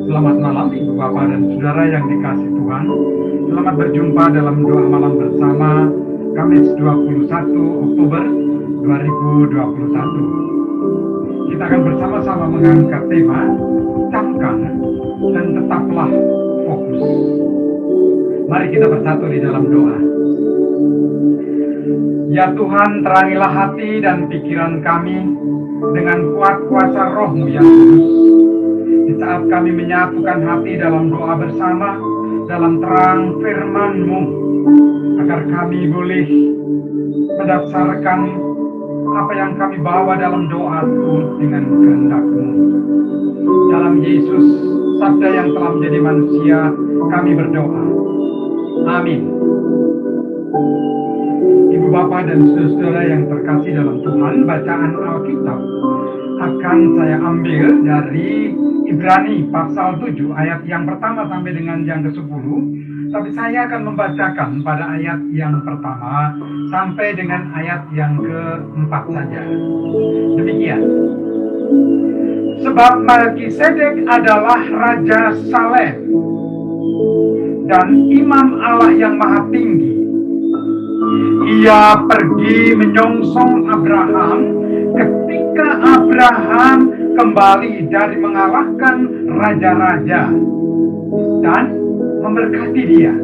Selamat malam Ibu Bapak dan Saudara yang dikasihi Tuhan. Selamat berjumpa dalam doa malam bersama Kamis 21 Oktober 2021. Kita akan bersama-sama mengangkat tema camkan dan tetaplah fokus. Mari kita bersatu di dalam doa. Ya Tuhan, terangilah hati dan pikiran kami dengan kuat kuasa Roh-Mu yang kudus. Di saat kami menyatukan hati dalam doa bersama, dalam terang firman-Mu, agar kami boleh mendasarkan apa yang kami bawa dalam doa turut dengan kehendak-Mu. Dalam Yesus, Sabda yang telah menjadi manusia, kami berdoa. Amin. Ibu Bapak dan saudara yang terkasih dalam Tuhan, bacaan Alkitab akan saya ambil dari Ibrani pasal 7 ayat yang pertama sampai dengan yang ke-10. Tapi saya akan membacakan pada ayat yang pertama sampai dengan ayat yang ke-4 saja. Demikian. Sebab Melkisedek adalah Raja Salem dan Imam Allah yang Maha Tinggi. Ia pergi menyongsong Abraham ketika Abraham kembali dari mengalahkan raja-raja dan memberkati dia.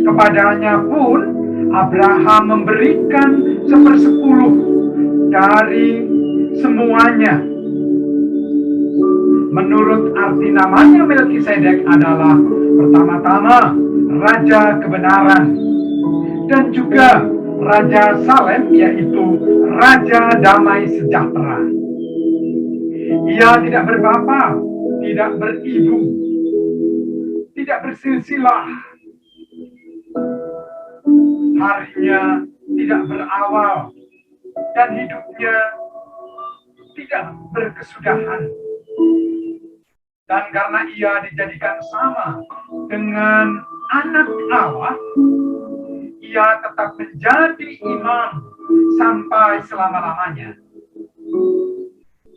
Kepadanya pun Abraham memberikan 1/10 dari semuanya. Menurut arti namanya, Melkisedek adalah pertama-tama Raja Kebenaran dan juga Raja Salem, yaitu Raja Damai Sejahtera. Ia tidak berbapa, tidak beribu, tidak bersilsilah. Harinya tidak berawal dan hidupnya tidak berkesudahan. Dan karena ia dijadikan sama dengan anak Allah, ia tetap menjadi imam sampai selama-lamanya.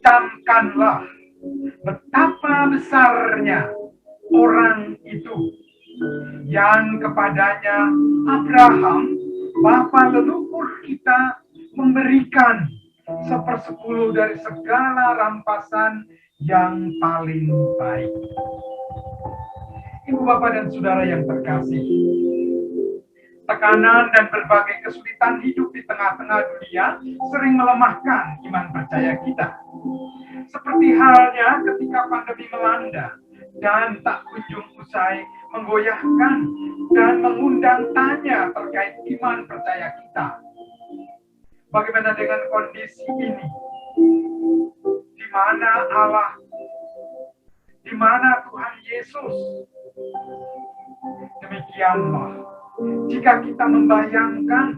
Camkanlah betapa besarnya orang itu yang kepadanya Abraham, bapa leluhur kita, memberikan 1/10 dari segala rampasan yang paling baik. Ibu, Bapak, dan Saudara yang terkasih, tekanan dan berbagai kesulitan hidup di tengah-tengah dunia sering melemahkan iman percaya kita. Seperti halnya ketika pandemi melanda dan tak kunjung usai menggoyahkan dan mengundang tanya terkait iman percaya kita. Bagaimana dengan kondisi ini? Di mana Allah? Di mana Tuhan Yesus? Demikianlah, jika kita membayangkan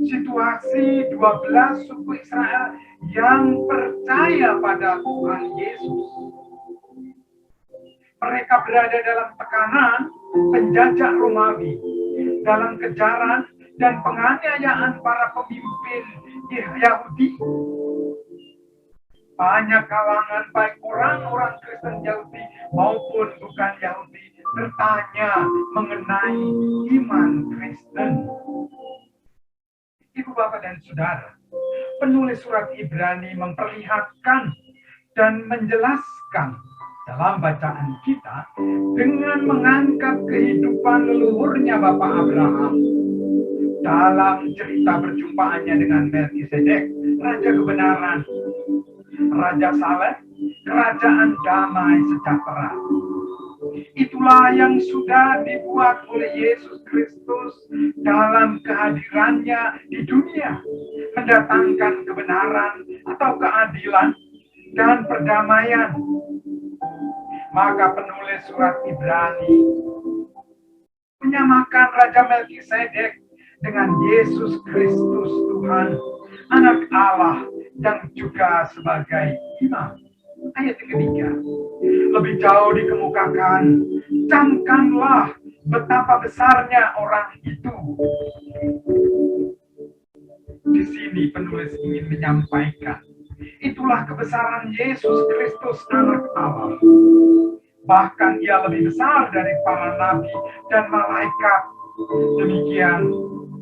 situasi 12 suku Israel yang percaya pada Tuhan Yesus. Mereka berada dalam tekanan penjajah Romawi, dalam kejaran dan penganiayaan para pemimpin Yahudi. Banyak kalangan, baik orang-orang Kristen Yahudi maupun bukan Yahudi, bertanya mengenai iman Kristen. Ibu, Bapak, dan Saudara, penulis surat Ibrani memperlihatkan dan menjelaskan dalam bacaan kita dengan mengangkat kehidupan leluhurnya Bapak Abraham dalam cerita perjumpaannya dengan Melkisedek, Raja Kebenaran, Raja Saleh, Kerajaan Damai Sejahtera. Itulah yang sudah dibuat oleh Yesus Kristus dalam kehadirannya di dunia, mendatangkan kebenaran atau keadilan dan perdamaian. Maka penulis surat Ibrani menyamakan Raja Melkisedek dengan Yesus Kristus Tuhan, Anak Allah yang juga sebagai imam. Ayat ketiga, lebih jauh dikemukakan, camkanlah betapa besarnya orang itu. Di di sini penulis ingin menyampaikan, itulah kebesaran Yesus Kristus Anak Allah. Bahkan Ia lebih besar dari para nabi dan malaikat. Demikian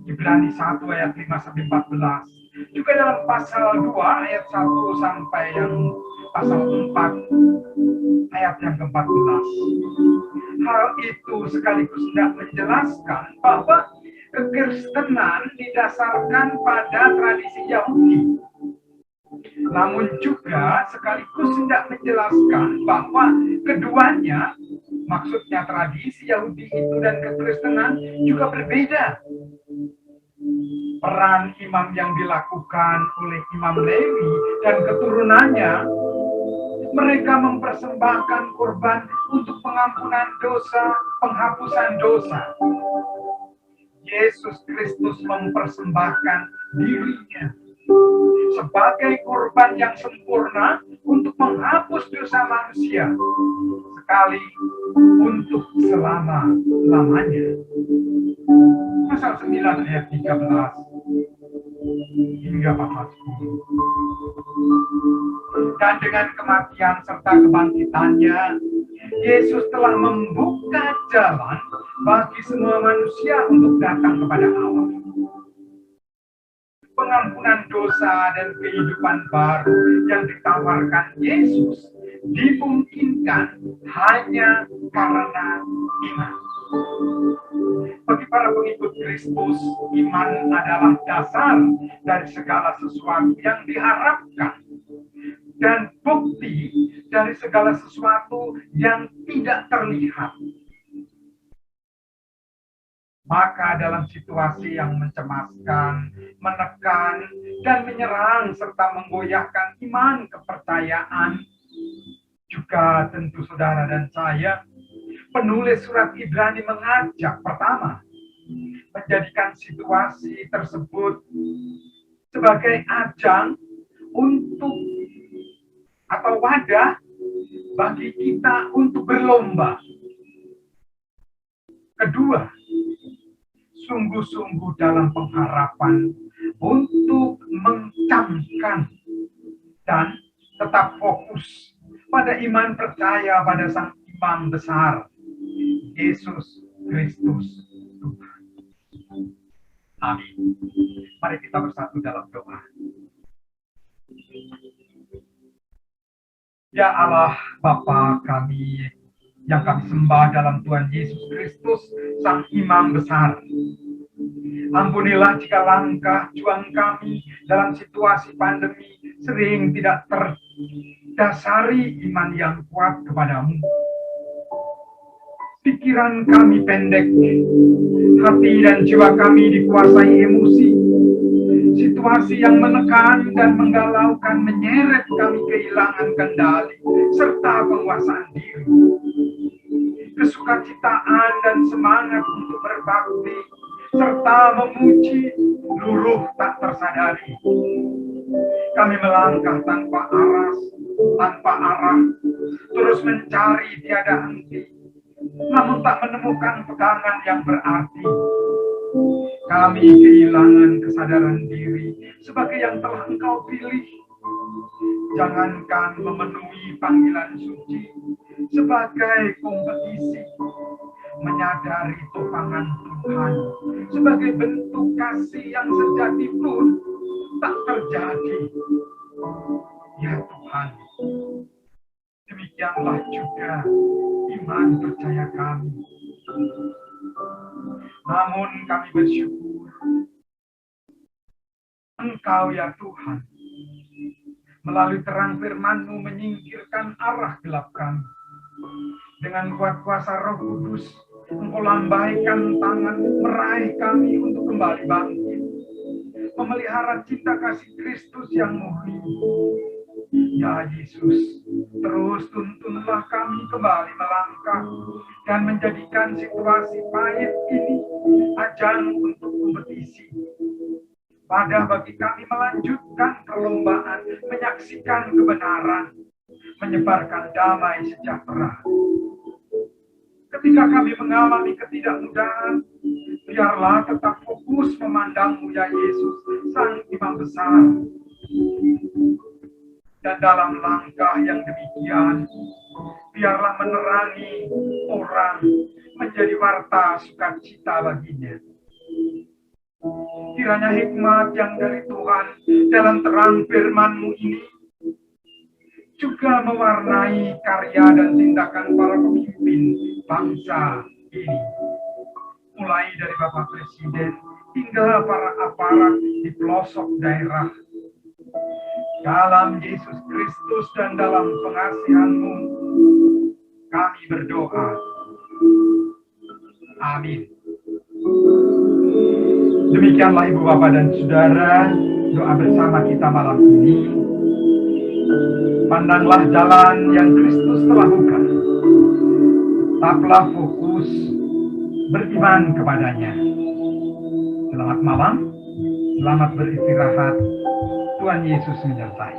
Ibrani 1 ayat 5-14. Juga dalam pasal 2 ayat 1 sampai yang pasal 4 ayat yang ke-14. Hal itu sekaligus hendak menjelaskan bahwa kekristenan didasarkan pada tradisi Yahudi. Namun juga sekaligus hendak menjelaskan bahwa keduanya, maksudnya tradisi Yahudi itu dan kekristenan, juga berbeda. Peran imam yang dilakukan oleh Imam Lewi dan keturunannya, mereka mempersembahkan kurban untuk pengampunan dosa, penghapusan dosa. Yesus Kristus mempersembahkan dirinya sebagai kurban yang sempurna untuk menghapus dosa manusia sekali untuk selama-lamanya. Pasal 9 ayat 13 hingga pasal 10. Dan dengan kematian serta kebangkitannya, Yesus telah membuka jalan bagi semua manusia untuk datang kepada Allah. Pengampunan dosa dan kehidupan baru yang ditawarkan Yesus dimungkinkan hanya karena iman. Bagi para pengikut Kristus, iman adalah dasar dari segala sesuatu yang diharapkan dan bukti dari segala sesuatu yang tidak terlihat. Maka dalam situasi yang mencemaskan, menekan, dan menyerang serta menggoyahkan iman kepercayaan, juga tentu saudara dan saya, penulis surat Ibrani mengajak pertama, menjadikan situasi tersebut sebagai ajang untuk atau wadah bagi kita untuk berlomba. Kedua, sungguh-sungguh dalam pengharapan untuk mencamkan dan tetap fokus pada iman percaya pada Sang Imam besar, Yesus Kristus Tuhan. Amin. Mari kita bersatu dalam doa. Ya Allah, Bapa kami yang kami sembah dalam Tuhan Yesus Kristus, Sang Imam besar. Ampunilah jika langkah juang kami dalam situasi pandemi sering tidak terdasari iman yang kuat kepadamu. Pikiran kami pendek, hati dan jiwa kami dikuasai emosi. Situasi yang menekan dan menggalaukan menyeret kami kehilangan kendali serta penguasaan diri. Kesukacitaan dan semangat untuk berbakti serta memuji luruh tak tersadari. Kami melangkah tanpa arah, terus mencari tiada henti, namun tak menemukan pegangan yang berarti. Kami kehilangan kesadaran diri sebagai yang telah Engkau pilih. Jangankan memenuhi panggilan suci sebagai kompetisi, menyadari topangan Tuhan sebagai bentuk kasih yang sejati pun tak terjadi. Ya Tuhan, demikianlah juga iman percaya kami. Namun kami bersyukur Engkau ya Tuhan, melalui terang firman-Mu menyingkirkan arah gelap kami. Dengan kuat kuasa Roh Kudus, Engkau lambaikan tangan-Mu meraih kami untuk kembali bangkit, memelihara cinta kasih Kristus yang murni. Ya Yesus, terus tuntunlah kami kembali melangkah dan menjadikan situasi pahit ini ajang untuk kompetisi. Padah bagi kami melanjutkan perlombaan, menyaksikan kebenaran, menyebarkan damai sejahtera. Ketika kami mengalami ketidakmudahan, biarlah tetap fokus memandang-Mu ya Yesus, Sang Imam maha besar. Dan dalam langkah yang demikian, biarlah menerangi orang menjadi warta sukacita baginya. Kiranya hikmat yang dari Tuhan dalam terang firman-Mu ini juga mewarnai karya dan tindakan para pemimpin bangsa ini. Mulai dari Bapak Presiden hingga para aparat di pelosok daerah. Dalam Yesus Kristus dan dalam pengasihan-Mu, kami berdoa. Amin. Demikianlah Ibu Bapak dan Saudara, doa bersama kita malam ini. Pandanglah jalan yang Kristus telah buka. Tetaplah fokus, beriman kepadanya. Selamat malam, selamat beristirahat. Tuhan Yesus menyertai.